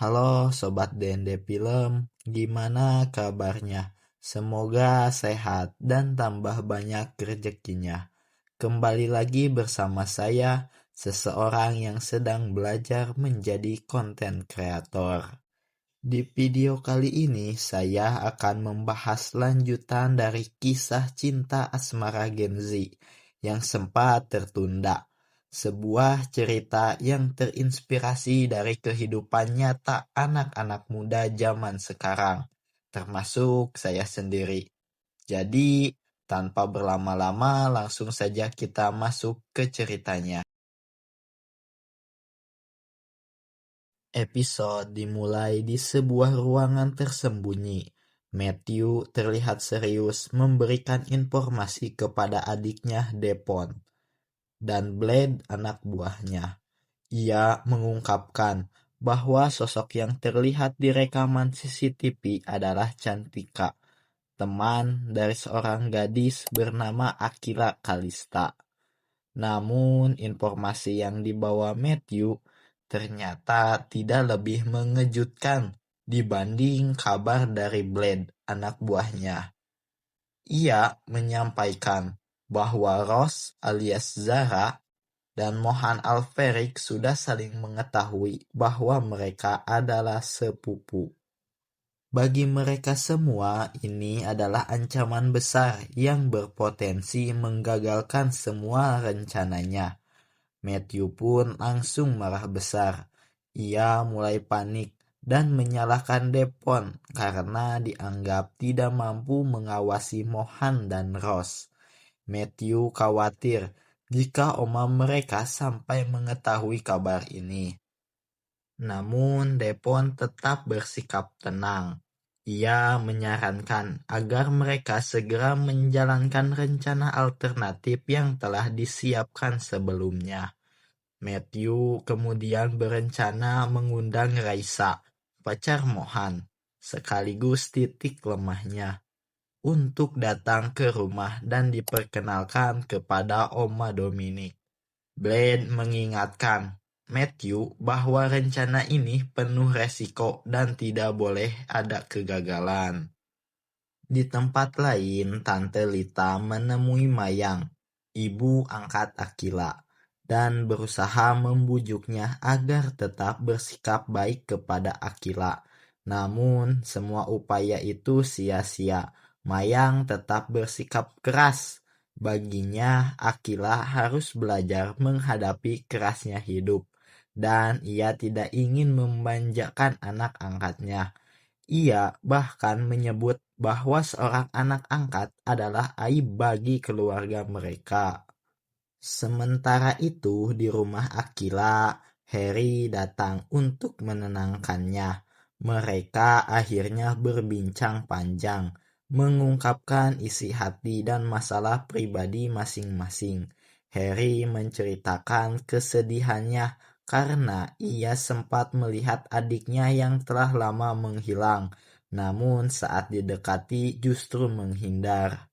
Halo Sobat DND Film, gimana kabarnya? Semoga sehat dan tambah banyak rezekinya. Kembali lagi bersama saya, seseorang yang sedang belajar menjadi konten kreator. Di video kali ini saya akan membahas lanjutan dari kisah cinta asmara Gen Z yang sempat tertunda. Sebuah cerita yang terinspirasi dari kehidupan nyata anak-anak muda zaman sekarang, termasuk saya sendiri. Jadi, tanpa berlama-lama langsung saja kita masuk ke ceritanya. Episode dimulai di sebuah ruangan tersembunyi. Matthew terlihat serius memberikan informasi kepada adiknya Depon dan Blade anak buahnya. Ia mengungkapkan bahwa sosok yang terlihat di rekaman CCTV adalah Cantika, teman dari seorang gadis bernama Akila Kalista. Namun informasi yang dibawa Matthew ternyata tidak lebih mengejutkan dibanding kabar dari Blade, anak buahnya. Ia menyampaikan bahwa Ross alias Zara dan Mohan Alverik sudah saling mengetahui bahwa mereka adalah sepupu. Bagi mereka semua, ini adalah ancaman besar yang berpotensi menggagalkan semua rencananya. Matthew pun langsung marah besar. Ia mulai panik dan menyalahkan Depon karena dianggap tidak mampu mengawasi Mohan dan Ross. Matthew khawatir jika oma mereka sampai mengetahui kabar ini. Namun Depon tetap bersikap tenang. Ia menyarankan agar mereka segera menjalankan rencana alternatif yang telah disiapkan sebelumnya. Matthew kemudian berencana mengundang Raisa, pacar Mohan, sekaligus titik lemahnya, untuk datang ke rumah dan diperkenalkan kepada Oma Dominic. Blade mengingatkan Matthew bahwa rencana ini penuh resiko dan tidak boleh ada kegagalan. Di tempat lain, Tante Lita menemui Mayang, ibu angkat Akila, dan berusaha membujuknya agar tetap bersikap baik kepada Akila. Namun, semua upaya itu sia-sia. Mayang tetap bersikap keras. Baginya, Akila harus belajar menghadapi kerasnya hidup, dan ia tidak ingin memanjakan anak angkatnya. Ia bahkan menyebut bahwa seorang anak angkat adalah aib bagi keluarga mereka. Sementara itu, di rumah Akila, Harry datang untuk menenangkannya. Mereka akhirnya berbincang panjang, mengungkapkan isi hati dan masalah pribadi masing-masing. Harry menceritakan kesedihannya karena ia sempat melihat adiknya yang telah lama menghilang, namun saat didekati justru menghindar.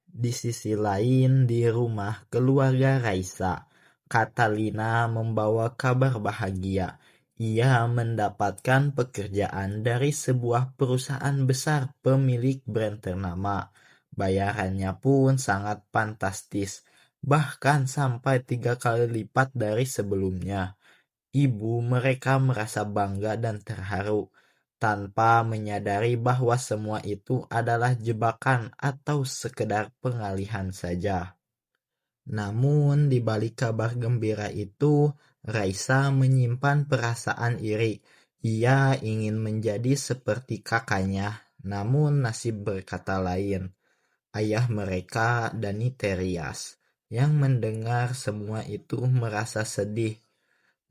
Di sisi lain, di rumah keluarga Raisa, Catalina membawa kabar bahagia. Ia mendapatkan pekerjaan dari sebuah perusahaan besar pemilik brand ternama. Bayarannya pun sangat fantastis, bahkan sampai 3 kali lipat dari sebelumnya. Ibu mereka merasa bangga dan terharu, tanpa menyadari bahwa semua itu adalah jebakan atau sekedar pengalihan saja. Namun di balik kabar gembira itu, Raisa menyimpan perasaan iri. Ia ingin menjadi seperti kakaknya, namun nasib berkata lain. Ayah mereka, Dani Terias, yang mendengar semua itu merasa sedih.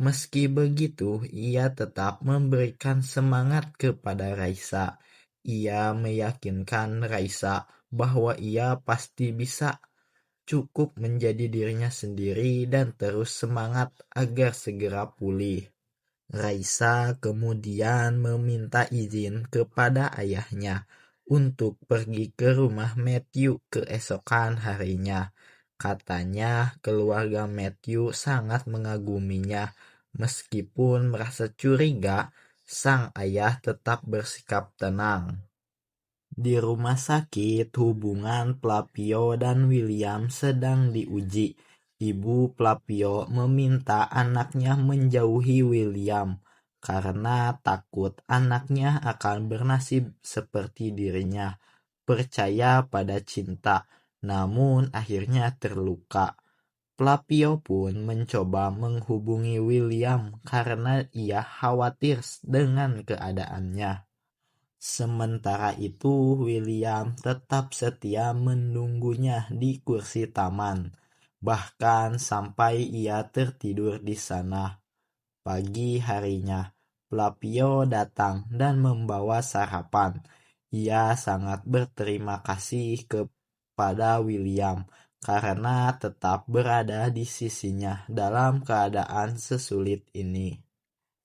Meski begitu, ia tetap memberikan semangat kepada Raisa. Ia meyakinkan Raisa bahwa ia pasti bisa, cukup menjadi dirinya sendiri dan terus semangat agar segera pulih. Raisa kemudian meminta izin kepada ayahnya untuk pergi ke rumah Matthew keesokan harinya. Katanya keluarga Matthew sangat mengaguminya. Meskipun merasa curiga, sang ayah tetap bersikap tenang. Di rumah sakit, hubungan Flavio dan William sedang diuji. Ibu Flavio meminta anaknya menjauhi William karena takut anaknya akan bernasib seperti dirinya, percaya pada cinta, namun akhirnya terluka. Flavio pun mencoba menghubungi William karena ia khawatir dengan keadaannya. Sementara itu, William tetap setia menunggunya di kursi taman, bahkan sampai ia tertidur di sana. Pagi harinya, Flavio datang dan membawa sarapan. Ia sangat berterima kasih kepada William karena tetap berada di sisinya dalam keadaan sesulit ini.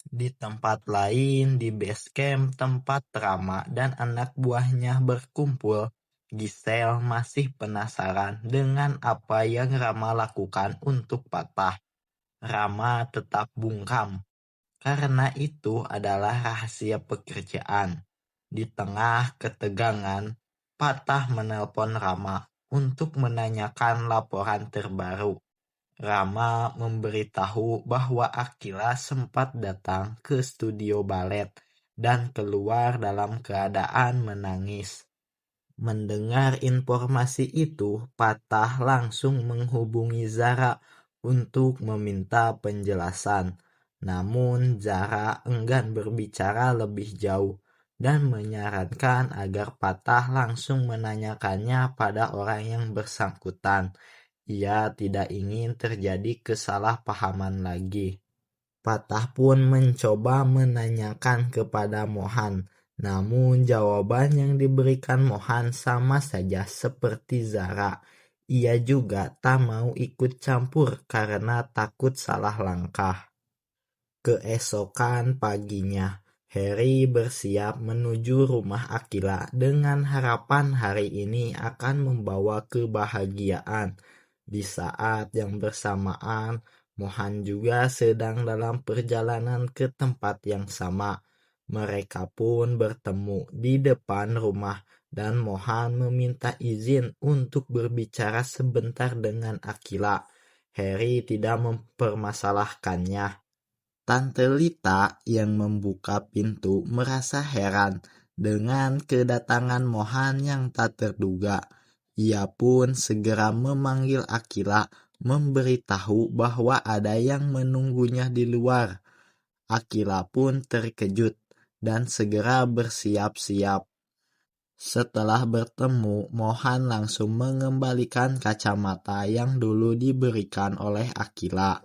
Di tempat lain, di base camp tempat Rama dan anak buahnya berkumpul, Giselle masih penasaran dengan apa yang Rama lakukan untuk Patah. Rama tetap bungkam, karena itu adalah rahasia pekerjaan. Di tengah ketegangan, Patah menelpon Rama untuk menanyakan laporan terbaru. Rama memberitahu bahwa Akila sempat datang ke studio balet dan keluar dalam keadaan menangis. Mendengar informasi itu, Patah langsung menghubungi Zara untuk meminta penjelasan. Namun Zara enggan berbicara lebih jauh dan menyarankan agar Patah langsung menanyakannya pada orang yang bersangkutan. Ia tidak ingin terjadi kesalahpahaman lagi. Patah pun mencoba menanyakan kepada Mohan, namun jawaban yang diberikan Mohan sama saja seperti Zara. Ia juga tak mau ikut campur karena takut salah langkah. Keesokan paginya, Harry bersiap menuju rumah Akila dengan harapan hari ini akan membawa kebahagiaan. Di saat yang bersamaan, Mohan juga sedang dalam perjalanan ke tempat yang sama. Mereka pun bertemu di depan rumah dan Mohan meminta izin untuk berbicara sebentar dengan Akila. Harry tidak mempermasalahkannya. Tante Lita yang membuka pintu merasa heran dengan kedatangan Mohan yang tak terduga. Ia pun segera memanggil Akila memberitahu bahwa ada yang menunggunya di luar. Akila pun terkejut dan segera bersiap-siap. Setelah bertemu, Mohan langsung mengembalikan kacamata yang dulu diberikan oleh Akila.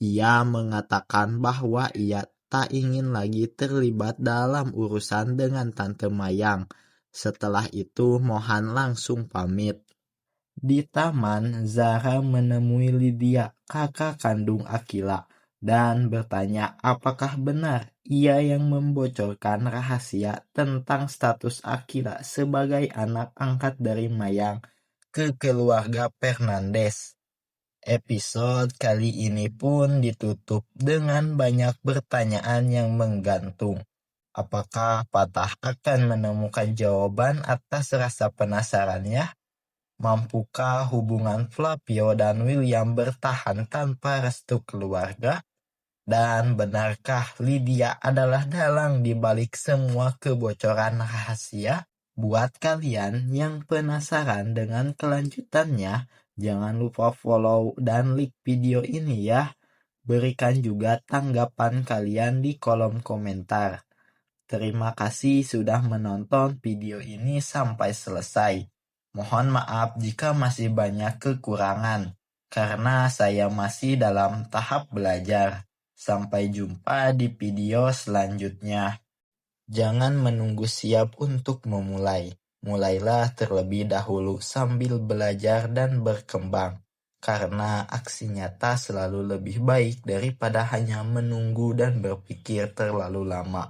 Ia mengatakan bahwa ia tak ingin lagi terlibat dalam urusan dengan Tante Mayang. Setelah itu, Mohan langsung pamit. Di taman, Zara menemui Lydia, kakak kandung Akila, dan bertanya apakah benar ia yang membocorkan rahasia tentang status Akila sebagai anak angkat dari Mayang ke keluarga Fernandes. Episode kali ini pun ditutup dengan banyak pertanyaan yang menggantung. Apakah Patah akan menemukan jawaban atas rasa penasarannya? Mampukah hubungan Flavio dan William bertahan tanpa restu keluarga? Dan benarkah Lydia adalah dalang di balik semua kebocoran rahasia? Buat kalian yang penasaran dengan kelanjutannya, jangan lupa follow dan like video ini ya. Berikan juga tanggapan kalian di kolom komentar. Terima kasih sudah menonton video ini sampai selesai. Mohon maaf jika masih banyak kekurangan, karena saya masih dalam tahap belajar. Sampai jumpa di video selanjutnya. Jangan menunggu siap untuk memulai. Mulailah terlebih dahulu sambil belajar dan berkembang. Karena aksi nyata selalu lebih baik daripada hanya menunggu dan berpikir terlalu lama.